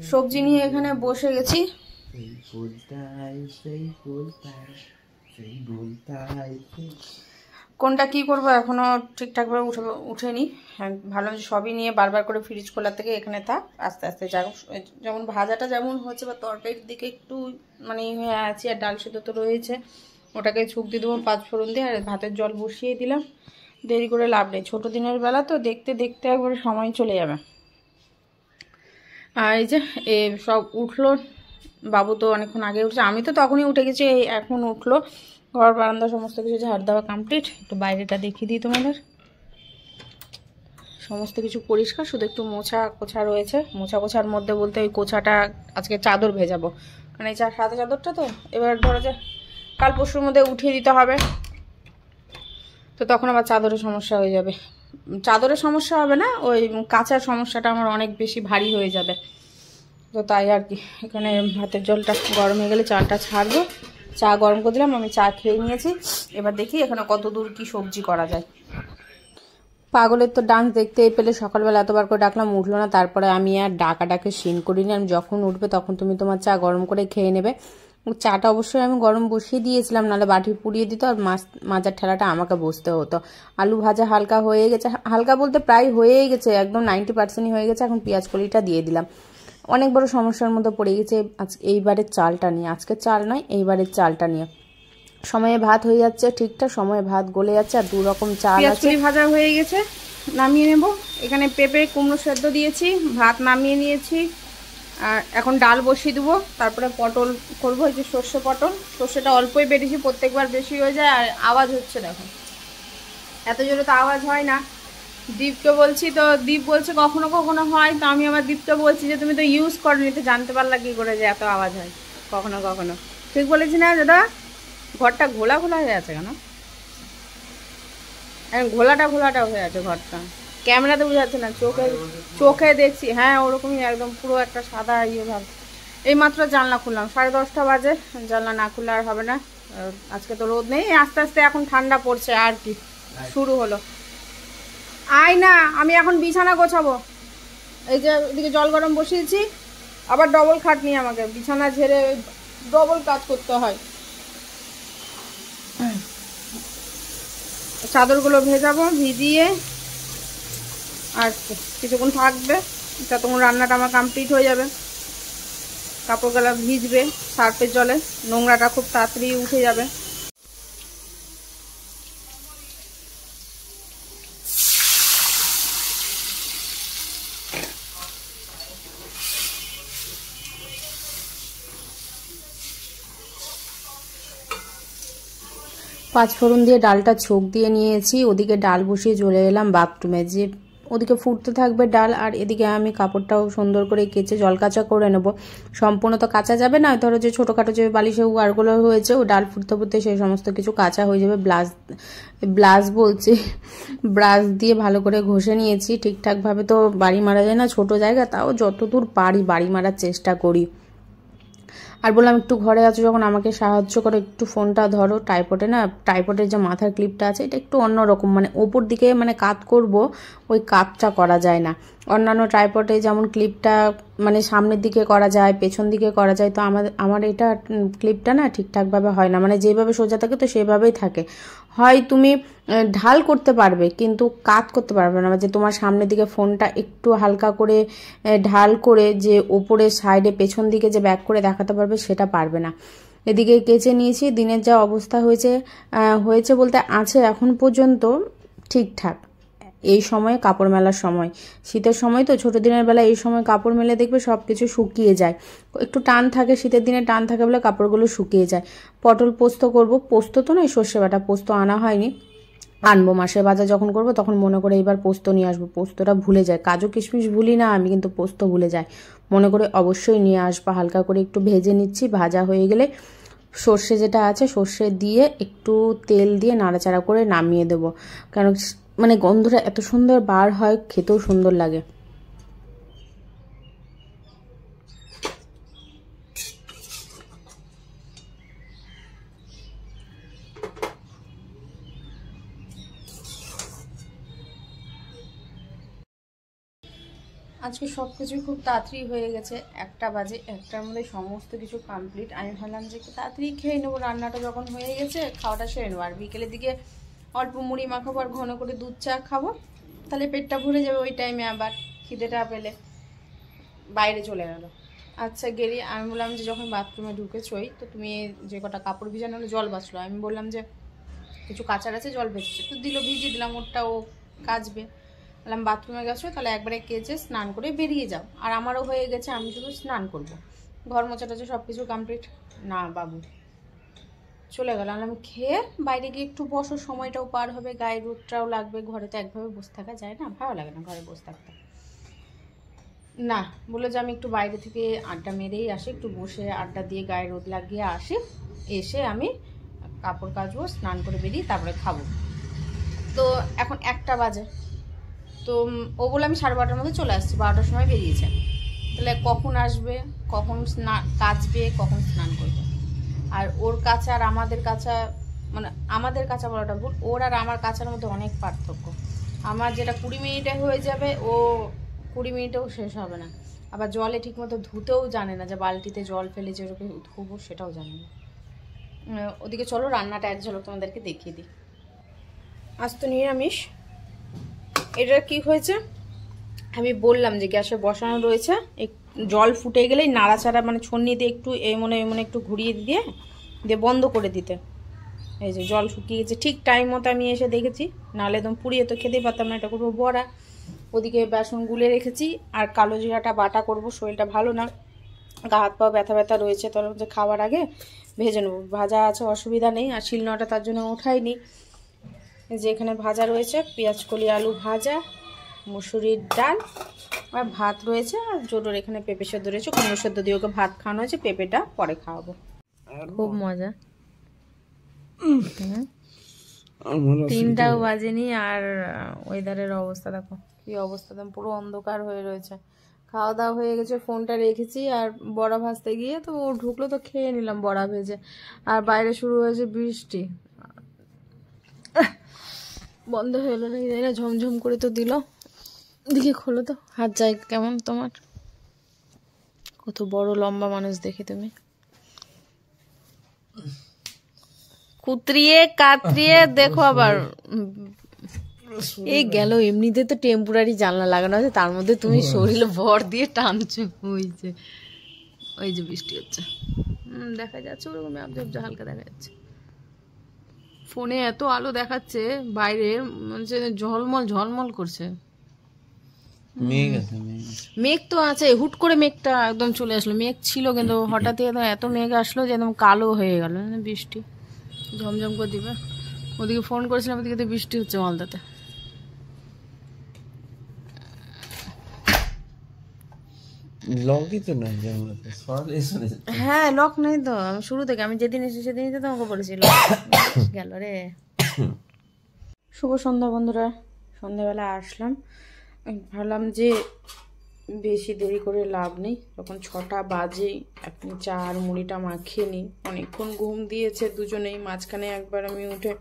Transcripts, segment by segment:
সবজি নিয়ে এখানে বসে গেছি। কোনটা কি করবো এখনো ঠিকঠাকভাবে উঠেনি। ভাবলাম যে সবই নিয়ে বারবার করে ফ্রিজ খোলা থেকে এখানে থাক, আস্তে আস্তে যাক। যেমন ভাজাটা যেমন হচ্ছে বা তরকারির দিকে একটু মানে হয়ে আছি, আর ডাল সেদ্ধ তো রয়েছে, ওটাকে ছুক দিয়ে দেবো 5 ফোড়ন দিয়ে, আর ভাতের জল বসিয়ে দিলাম। দেরি করে লাভ নেই, ছোটো দিনের বেলা তো দেখতে দেখতে একবারে সময় চলে যাবে। আর এই যে সব উঠলো, বাবু তো অনেকক্ষণ আগে উঠছে, আমি তো তখনই উঠে গেছি, এখন উঠলো। ঘর বারান্দা সমস্ত কিছু ঝাড় দেওয়া কমপ্লিট। একটু বাইরেটা দেখিয়ে দিই তোমাদের, সমস্ত কিছু পরিষ্কার, শুধু একটু মোছা কোছা রয়েছে। মোছা কোছার মধ্যে বলতে ওই কোছাটা আজকে চাদর ভেজাবো, কারণ এই সাদা চাদরটা তো এবার ধরো যে কাল পরশুর মধ্যে উঠিয়ে দিতে হবে, তো তখন আবার চাদরের সমস্যা হয়ে যাবে। চাদরের সমস্যা হবে না, ওই কাচার সমস্যাটা আমার অনেক বেশি ভারী হয়ে যাবে, তো তাই আর কি। এখানে ভাতের জলটা গরম হয়ে গেলে চালটা ছাড়বো। চা গরম করে দিলাম, আমি চা খেয়ে নিয়েছি। এবার দেখি এখানে কত দূর কি সবজি করা যায়। পাগলের তো ডান্স দেখতেই পেলে, সকালবেলা এতবার করে ডাকলাম উঠলো না, তারপরে আমি আর ডাকে সিন করিনি। আমি যখন উঠবে তখন তুমি তোমার চা গরম করে খেয়ে নেবে। চাটা অবশ্যই আমি গরম বসিয়ে দিয়েছিলাম, নাহলে বাটি পুড়িয়ে দিত আর মাজার ঠেলাটা আমাকে বসতে হতো। আলু ভাজা হালকা হয়ে গেছে, হালকা বলতে প্রায় হয়েই গেছে, একদম 90% হয়ে গেছে। এখন পেঁয়াজ কলিটা দিয়ে দিলাম। অনেক বড় সমস্যার মধ্যে পড়ে গেছে এইবারের চালটা নিয়ে, আজকে চাল নয় এইবারের চালটা নিয়ে। সময়ে ভাত হয়ে যাচ্ছে ঠিকঠাক, সময়ে ভাত গলে যাচ্ছে, আর 2 রকম চাল আছে। ভাজা হয়ে গেছে, নামিয়ে নেব। এখানে পেঁপে কুমড়ো সেদ্ধ দিয়েছি, ভাত নামিয়ে নিয়েছি, আর এখন ডাল বসিয়ে দেবো। তারপরে পটল করবো, এই যে সর্ষে পটল, সর্ষেটা অল্পই বেটেছি, প্রত্যেকবার বেশি হয়ে যায়। আর আওয়াজ হচ্ছে দেখো, এত জোরে তো আওয়াজ হয় না। দীপকে বলছি, তো দীপ বলছে কখনো কখনো হয়, তো আমি আবার দীপকে বলছি যে তুমি তো ইউজ করনি, তো জানতে পারলা কি করে যে এত আওয়াজ হয় কখনো কখনো। ঠিক বলেছি না দাদা? ঘরটা ঘোলা ঘোলা হয়ে আছে কেন? ঘোলাটা হয়ে আছে ঘরটা, ক্যামেরাতে বোঝা যাচ্ছে না, চোখে দেখছি। হ্যাঁ ওরকমই একদম পুরো একটা সাদা ভাব। এই মাত্র জানলা খুললাম, 10:30 বাজে, জানলা না খুললে আর হবে না। আজকে তো রোদ নেই, আস্তে আস্তে এখন ঠান্ডা পড়ছে আর কি, শুরু হলো। আয় না, আমি এখন বিছানা গোছাবো। এই যে এদিকে জল গরম বসিয়েছি, আবার ডবল খাটনি, আমাকে বিছানা ঝেড়ে ডবল কাজ করতে হয়। চাদরগুলো ভেজাবো, ভিজিয়ে আর কিছুক্ষণ থাকবে, ততক্ষণ রান্নাটা আমার কমপ্লিট হয়ে যাবে। কাপড়গুলো ভিজবে সার্ফের জলে, নোংরাটা খুব তাড়াতাড়ি উঠে যাবে। 5 ফোড়ন দিয়ে ডালটা ছোক দিয়ে নিয়েছি। ওদিকে ডাল বসিয়ে চলে এলাম বাথরুমে, যে ওদিকে ফুটতে থাকবে ডাল, আর এদিকে আমি কাপড়টাও সুন্দর করে কেচে জল কাচা করে নেব। সম্পূর্ণ তো কাচা যাবে না, ধরো যে ছোটোখাটো যে বালিশে ওয়ারগুলো হয়েছে, ও ডাল ফুটতে ফুটতে সেই সমস্ত কিছু কাঁচা হয়ে যাবে। ব্রাশ দিয়ে ভালো করে ঘষে নিয়েছি ঠিকঠাকভাবে। তো বাড়ি মারা যায় না, ছোট জায়গা, তাও যতদূর পারি বাড়ি মারার চেষ্টা করি। আর বললাম একটু ঘরে আছো যখন আমাকে সাহায্য করো, একটু ফোনটা ধরো। টাইপডের যে মাথার ক্লিপটা আছে এটা একটু অন্যরকম, মানে ওপর দিকে মানে কাত করব, ওই কাতটা করা যায় না। অন্যান্য ট্রাইপডে যেমন ক্লিপটা মানে সামনের দিকে করা যায়, পেছন দিকে করা যায়, তো আমার এটা ক্লিপটা না ঠিকঠাকভাবে হয় না, মানে যেভাবে সোজা থাকে তো সেভাবেই থাকে। হয় তুমি ঢাল করতে পারবে কিন্তু কাত করতে পারবে না, যে তোমার সামনের দিকে ফোনটা একটু হালকা করে ঢাল করে যে ওপরে সাইডে পেছন দিকে যে ব্যাক করে দেখাতে পারবে, সেটা পারবে না। এদিকে কেচে নিয়েছি, দিনের যা অবস্থা হয়েছে বলতে আছে এখন পর্যন্ত ঠিকঠাক। এই সময়ে কাপড় মেলার সময়, শীতের সময় তো, ছোট দিনের বেলা এই সময় কাপড় মেলে দেখবে সব কিছু শুকিয়ে যায়, একটু টান থাকে, শীতের দিনে টান থাকে বলে কাপড়গুলো শুকিয়ে যায়। পটল পোস্ত করব, পোস্ত তো নয় সর্ষে বাটা, পোস্ত আনা হয়নি, আনবো মাসের বাজার যখন করব তখন মনে করে এইবার পোস্ত নিয়ে আসবো। পোস্তটা ভুলে যায়, কাজু কিশমিশ ভুলি না আমি, কিন্তু পোস্ত ভুলে যায়, মনে করে অবশ্যই নিয়ে আসবো। হালকা করে একটু ভেজে নিচ্ছি, ভাজা হয়ে গেলে সর্ষে যেটা আছে সর্ষে দিয়ে একটু তেল দিয়ে নাড়াচাড়া করে নামিয়ে দেবো, কারণ মানে গন্ধটা এত সুন্দর বার হয়, খেতেও সুন্দর লাগে। আজকে সব কিছুই খুব তাড়াতাড়ি হয়ে গেছে, 1টা বাজে, 1টার মধ্যে সমস্ত কিছু কমপ্লিট। আমি ভাবলাম যে তাড়াতাড়ি খেয়ে নেবো, রান্নাটা যখন হয়ে গেছে খাওয়াটা সেরে নেবো, আর বিকেলের দিকে অল্প মুড়ি মাখাবো আর ঘন করে দুধ চা খাবো, তাহলে পেটটা ভরে যাবে। ওই টাইমে আবার খিদেটা পেলে বাইরে চলে গেল। আচ্ছা গেরি, আমি বললাম যে যখন বাথরুমে ঢুকেছোই তো তুমি যে কটা কাপড় ভিজানো হলো, জল বাঁচলো, আমি বললাম যে কিছু কাচার আছে জল ভেজেছে, তো দিল, ভিজিয়ে দিলাম, ওরটা ও কাচবে। বললাম বাথরুমে গেছো তাহলে একবারে কেচে স্নান করে বেরিয়ে যাও, আর আমারও হয়ে গেছে, আমি শুধু স্নান করবো, ঘর মোছা টোছা সব কিছু কমপ্লিট। না বাবু চলে গেল। আমি খেয়ে বাইরে গিয়ে একটু বসো, সময়টাও পার হবে, গায়ে রোদটাও লাগবে, ঘরে তো একভাবে বসে থাকা যায় না, ভালো লাগে না ঘরে বসে থাকতে। না, বললো যে আমি একটু বাইরে থেকে আড্ডা মেরেই আসি, একটু বসে আড্ডা দিয়ে গায়ে রোদ লাগিয়ে আসি, এসে আমি কাপড় কাচবো, স্নান করে বেরিয়ে তারপরে খাবো। তো এখন 1টা বাজে, তো ও বলে আমি 12:30টার মধ্যে চলে আসছি, 12টার সময় বেরিয়েছে, তাহলে কখন আসবে, কখন কাচবে, কখন স্নান করবে। আর ওর কাঁচা আর আমাদের কাঁচা, মানে আমাদের কাঁচা বলাটা ভুল, ওর আর আমার কাঁচার মধ্যে অনেক পার্থক্য। আমার যেটা 20 মিনিটে হয়ে যাবে, ও 20 মিনিটেও শেষ হবে না। আবার জলে ঠিকমতো ধুতেও জানে না, যে বালতিতে জল ফেলে যেরকম ধুবো সেটাও জানে না। ওদিকে চলো রান্নাটা এক ঝলক তোমাদেরকে দেখিয়ে দিই। আজ তো নিরামিষ। এটা কি হয়েছে আমি বললাম যে গ্যাসে বসানো রয়েছে, জল ফুটে গেলেই নাড়াচাড়া মানে ছন্নি দিয়ে একটু এমনে একটু ঘুরিয়ে দিয়ে বন্ধ করে দিতে। এই যে জল শুকিয়ে গেছে, ঠিক টাইম মতো আমি এসে দেখেছি, নাহলে একদম পুড়িয়ে তো খেতেই পারতাম না। এটা করবো বড়া, ওদিকে বেসন গুলে রেখেছি, আর কালো জিরাটা বাটা করব, শরীরটা ভালো না, গা হাত পা ব্যথা ব্যথা রয়েছে, তার যে খাওয়ার আগে ভেজে নেবো। ভাজা আছে অসুবিধা নেই, আর শিলনোড়াটা তার জন্য ওঠাইনি। যে এখানে ভাজা রয়েছে, পেঁয়াজ কলি আলু ভাজা, মুসুরির ডাল আর ভাত রয়েছে, আর জোটোর এখানে পেঁপে সেদ্ধ রয়েছে, কুমড়ো সেদ্ধ দিয়ে ওকে ভাত খাওয়ানো হয়েছে, পেঁপেটা পরে খাওয়াবো। খুব মজা। 3টাও বাজেনি, আর ওয়েদারের অবস্থা দেখো কি অবস্থা, পুরো অন্ধকার হয়ে রয়েছে। খাওয়া দাওয়া হয়ে গেছে, ফোনটা রেখেছি, আর বড়া ভাজতে গিয়ে তো ও ঢুকলো, তো খেয়ে নিলাম বড়া ভেজে। আর বাইরে শুরু হয়েছে বৃষ্টি, বন্ধ হয়ে এলো না, ঝমঝম করে তো দিল। দিকে খোলো তো, হাত যায় কেমন তোমার, কত বড় লম্বা মানুষ দেখি তুমি, কুতরিয়ে কাতরিয়ে দেখো। আবার এই গেল, এমনিতে তো টেম্পোরারি জানলা লাগানো আছে, তার মধ্যে তুমি শরীরে ভর দিয়ে টানছো। ওই যে বৃষ্টি হচ্ছে, দেখা যাচ্ছে ওরকম আবজা হালকা দেখা যাচ্ছে। ফোনে এত আলো দেখাচ্ছে বাইরে, ঝলমল ঝলমল করছে। মেঘ তো আছে, হুট করে মেঘটা একদম চলে আসলো। মেঘ ছিল কিন্তু হঠাৎ এত মেঘ আসলো যে একদম কালো হয়ে গেল, বৃষ্টি ঝমঝম করে দিবে। ওদিকে ফোন করেছিলাম, ওদিকে তো বৃষ্টি হচ্ছে মালদাতে। হ্যাঁ লক নেই তো, আমি শুরু থেকে, আমি যেদিন এসে সেদিনই তো তোমাকে বলেছি গেল রে। শুভ সন্ধ্যা বন্ধুরা, সন্ধ্যাবেলা আসলাম, ভাবলাম যে বেশি দেরি করে লাভ নেই, যখন 6টা বাজেই আপনি চা আর মুড়িটা মাখিয়ে নিই। অনেকক্ষণ ঘুম দিয়েছে দুজনেই, মাঝখানে একবার আমি উঠে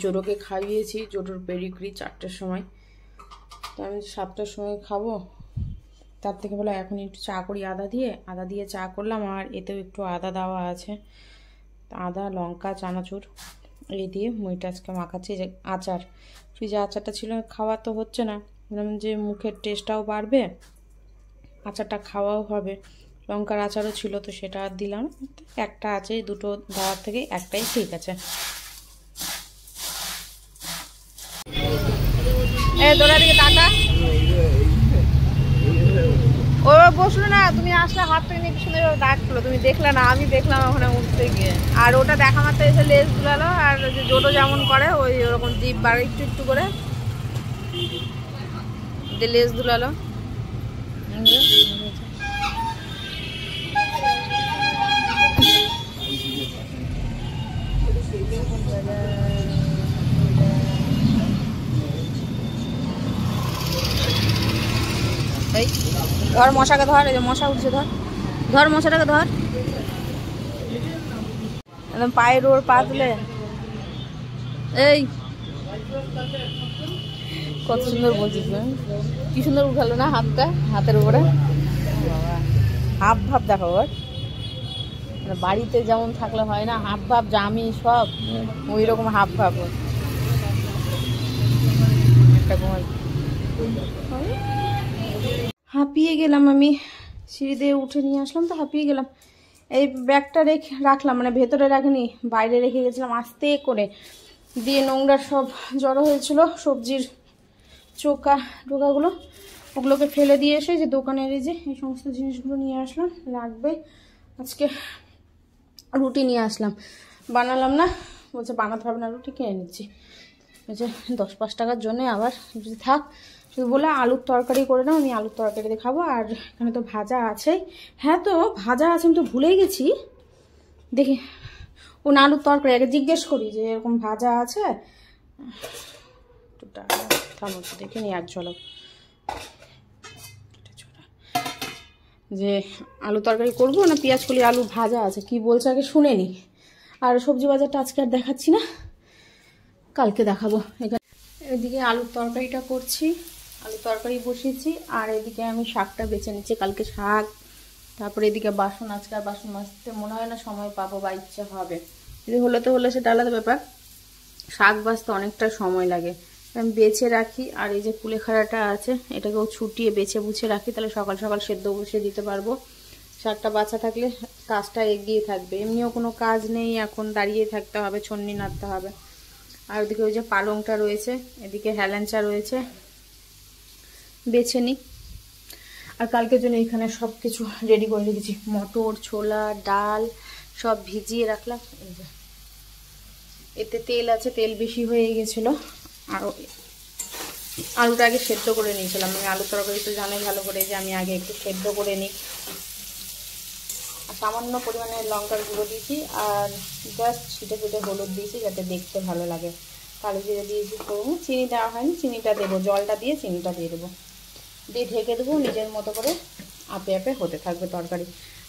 জোটোকে খাইয়েছি, জোটোর পেডিগ্রি 4টার সময়, তো আমি 7টার সময় খাবো, তার থেকে বলে এখন একটু চা করি আদা দিয়ে চা করলাম। আর এতেও একটু আদা দেওয়া আছে, আদা লঙ্কা চানাচুর এই দিয়ে মুড়িটা আজকে মাখাচ্ছি। যে আচার, ফ্রিজে আচারটা ছিল, খাওয়া তো হচ্ছে না, যে মুখের টেস্টটাও বাড়বে, আচারটা খাওয়াও হবে। লঙ্কার আচারও ছিল, তো সেটা দিলাম, একটা আছে, দুটো দেওয়ার থেকে একটাই ঠিক আছে। তোরা দিকে টাটা। ও বসলো না, তুমি আসলে হাত থেকে নিয়ে পিছনে ডাকলো, তুমি দেখলে না, আমি দেখলাম ওখানে উঠতে গিয়ে। আর ওটা দেখা মাত্র এসে লেজ দুলালো, আর জোটো যেমন করে ওই ওরকম জিভ বার একটু একটু করে লেজ দুলালো। এই ধর মশাকে, ধর, এই যে মশা উঠছে, ধর মশাটাকে, ধর, একদম পায়ের ওর পা তুলে। এই কত সুন্দর বলছিস, কি সুন্দর উঠালো না হাতটা, হাতের উপরে বাবা। হাব ভাব দেখো ওর, বাড়িতে যেমন থাকলে হয় না হাব ভাব জামি সব, ওই রকম হাব ভাব। হাঁপিয়ে গেলাম আমি, সিঁড়ি দিয়ে উঠে নিয়ে আসলাম তো হাঁপিয়ে গেলাম। এই ব্যাগটা রাখলাম, মানে ভেতরে রাখিনি, বাইরে রেখে গেছিলাম আস্তে করে, দিয়ে নোংরা সব জড়ো হয়েছিল, সবজির টোকাগুলো, ওগুলোকে ফেলে দিয়ে এসে যে দোকানের এই সমস্ত জিনিসগুলো নিয়ে আসলাম, লাগবে। আজকে রুটি নিয়ে আসলাম, বানালাম না, বলছে বানাতে হবে না, রুটি কিনে নিচ্ছি। বলছে 10-5 টাকার জন্য আবার যদি থাক, শুধু বলে আলুর তরকারি করে নাও, আমি আলুর তরকারিতে খাবো, আর এখানে তো ভাজা আছেই। হ্যাঁ তো ভাজা আছে, আমি তো ভুলেই গেছি, দেখি ও না আলুর তরকারি আগে জিজ্ঞেস করি যে এরকম ভাজা আছে, থামো দেখে নি এক ঝলক, যে আলু তরকারি করবো না পেঁয়াজ কলি আলু ভাজা আছে, কি বলছে আগে শুনে নি। আর সবজি বাজারটা আজকে আর দেখাচ্ছি না, কালকে দেখাবো। এখানে এদিকে আলুর তরকারিটা করছি, আলু তরকারি বসিয়েছি, আর এদিকে আমি শাকটা বেছে নিচ্ছি, কালকে শাক। তারপরে এদিকে বাসন, আজকে আর বাসন মাজতে মনে হয় না সময় পাবো বা ইচ্ছে হবে, যদি হলে তো হলে সেটা আলাদা ব্যাপার, শাক বাজতে অনেকটা সময় লাগে, আমি বেছে রাখি। আর এই যে কুলেখাড়াটা আছে, এটাকেও ছুটিয়ে বেছে বুছে রাখি, তাহলে সকাল সকাল সেদ্ধ বসিয়ে দিতে পারবো। শাকটা বাছা থাকলে কাজটা এগিয়ে থাকবে, এমনিও কোনো কাজ নেই, এখন দাঁড়িয়ে থাকতে হবে, ছন্নি নাড়তে হবে। আর ওদিকে ওই যে পালংটা রয়েছে, এদিকে হেলেঞ্চা রয়েছে, বেছে নিই। আর কালকের জন্য এখানে সব কিছু রেডি করে রেখেছি, মটর, ছোলা, ডাল সব ভিজিয়ে রাখলাম। এই যে এতে তেল আছে, তেল বেশি হয়ে গেছিলো। আর আলুটা আগে সেদ্ধ করে নিয়েছিলাম, আমি আলু তরকারি তো জানোই ভালো করে যে আমি আগে একটু সেদ্ধ করে নিই। আর সামান্য পরিমাণে লঙ্কার গুঁড়ো দিয়েছি, আর জাস্ট ছিটে ছিটে হলুদ দিয়েছি যাতে দেখতে ভালো লাগে। কালো জিরে দিয়েছি, চিনি দেওয়া হয়নি, চিনিটা দেবো, জলটা দিয়ে চিনিটা দিয়ে দেবো, দিয়ে ঢেকে দেবো, নিজের মতো করে আপে আপে হতে থাকবে তরকারি।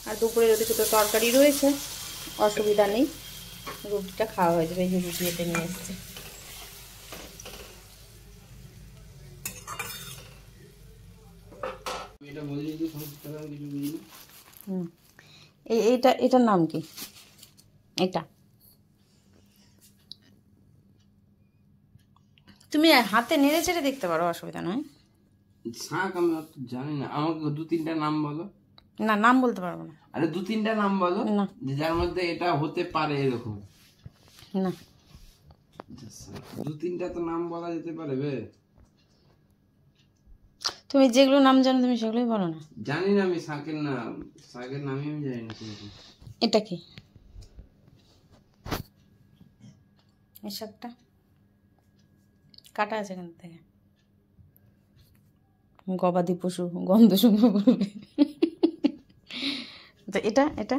আর দুপুরে যদি তো তরকারি রয়েছে, অসুবিধা নেই, রুটিটা খাওয়া হয়ে যাবে। এই যে রুটি এতে নিয়ে এসেছি। এটার নাম কি? এটা তুমি হাতে নেড়ে চেড়ে দেখতে পারো, অসুবিধা নয়। শাক আমি অত জানি না, আমাকে 2-3টা নাম বলো। না, নাম বলতে পারবো না। আরে 2-3টা নাম বলো না, যার মধ্যে এটা হতে পারে এরকম। না, 2-3টা তো নাম বলা যেতে পারে বে। তুমি যেগুলো নাম জানো তুমি সেগুলোই বলো না। জানি না আমি শাকের নামই আমি জানি না। এটা কি? এই শাকটা কাটা আছে এখান থেকে, গবাদি পশু গন্ধ শুনবে বলবে। এটা এটা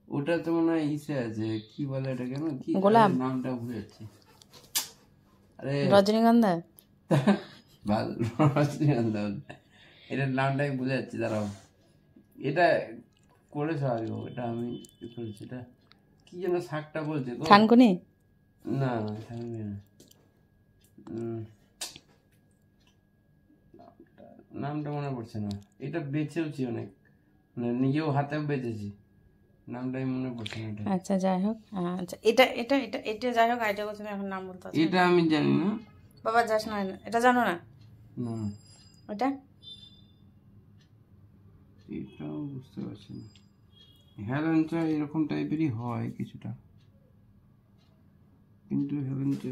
ওটা তো মনে হয় ইসে আছে, কি বলে এটা, কেন কি গোলাপ, নামটা ভুলে যাচ্ছি। আরে রজনীগন্ধা, রজনীগন্ধা, এটার নামটাই ভুলে যাচ্ছি, দাঁড়াও। এটা করেছ আগে, এটা আমি করেছি, এটা কি যেন শাকটা বলছে, থানকুনি? না থানকুনি না, নামটা মনে পড়ছে না। এটা বেচেওছি অনেক, মানে নিজেও হাতেও বেচেছি, নামটাই মনে পড়ছে না। আচ্ছা যাই হোক, আচ্ছা এটা এটা এটা এটা যাই হোক, আইডিয়া করছি এখন নাম বলতে পারছি এটা আমি জানি না বাবা, যাস না, এটা জানো না? না ওটা এটাও বুঝতে পারছি না। হেলেঞ্চা এরকম টাইপেরই হয় কিছুটা, কিন্তু হেলেঞ্চা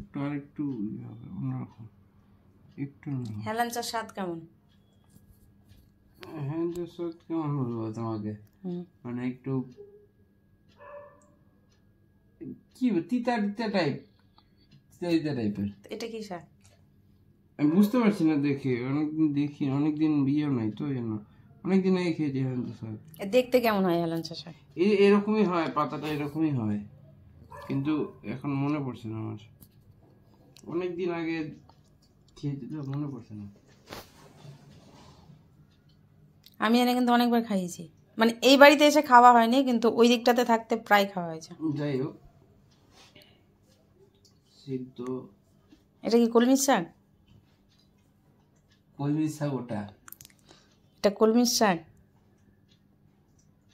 একটু আর একটু হবে অন্যরকম, একটু হেলেঞ্চার স্বাদ কেমন? হেলেঞ্চার স্বাদ কেমন বলবো তোমাকে, মানে একটু কি তিতা তিতা টাইপের। এটা কি শাক আমি বুঝতে পারছি না, অনেকদিন বিয়েও নাই তো, জন্য অনেকদিন আগে খেয়েছি হেলেঞ্চা শাক। দেখতে কেমন হয় হেলেঞ্চা শাক? এরকমই হয়, পাতাটা এরকমই হয়, কিন্তু এখন মনে পড়ছে না আমার, অনেকদিন আগে খেয়েছি তো মনে পড়ছে না। আমি এনে কিন্তু অনেকবার খাইয়েছি, মানে এই বাড়িতে এসে খাওয়া হয়নি, কিন্তু ওই দিকটাতে থাকতে প্রায় খাওয়া হয়েছে। যাই হোক, সিদ্ধ এটা কি কলমির শাক? কলমি শাক ওটা। এটা কলমির শাক?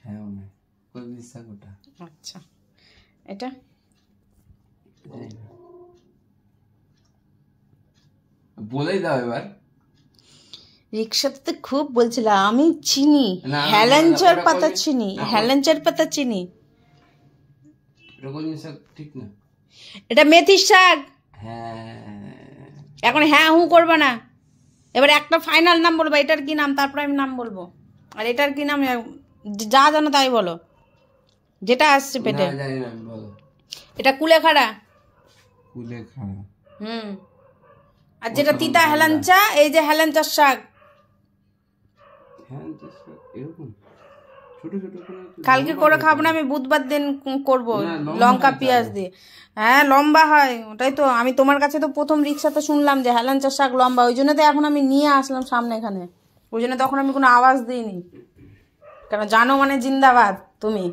হ্যাঁ মনে হয় কলমি শাক ওটা। আচ্ছা, এটা বলেই দাও এবার। রিক্সাতে তো খুব বলছিল আমি চিনি, না, হেলেঞ্চার ওটা পাতা কলমি- চিনি, না, হেলেঞ্চার পাতা চিনি। এটা কলমি শাক ঠিক না? এটা মেথির শাক। হ্যাঁ এখন হ্যাঁ হুঁ করবে না, এবার একটা ফাইনাল নাম বলবো, এটার কি নাম, তারপর আমি নাম বলবো। আর এটার কি নাম, যা জানো তাই বলো, যেটা আসছে পেটে। না, জানি না, বলো। এটা কুলেখাড়া। কুলেখাড়া। হুম। আর যেটা তিতা হেলেঞ্চা, এই যে হেলেঞ্চার শাক। হ্যাঁ এরকম ছোট ছোট কালকে করে খাবো না, আমি বুধবার দিন করবো, না, লম্বা লঙ্কা হয় পেঁয়াজ তাহলে। দিয়ে। হ্যাঁ লম্বা হয়, ওটাই তো আমি তোমার কাছে তো প্রথম রিক্সাতে শুনলাম যে হেলেঞ্চার শাক লম্বা, ওই জন্য তো এখন আমি নিয়ে আসলাম সামনে এখানে, ওই জন্য তখন আমি কোনো আওয়াজ দিইনি, কারণ জানো মানে জিন্দাবাদ তুমি।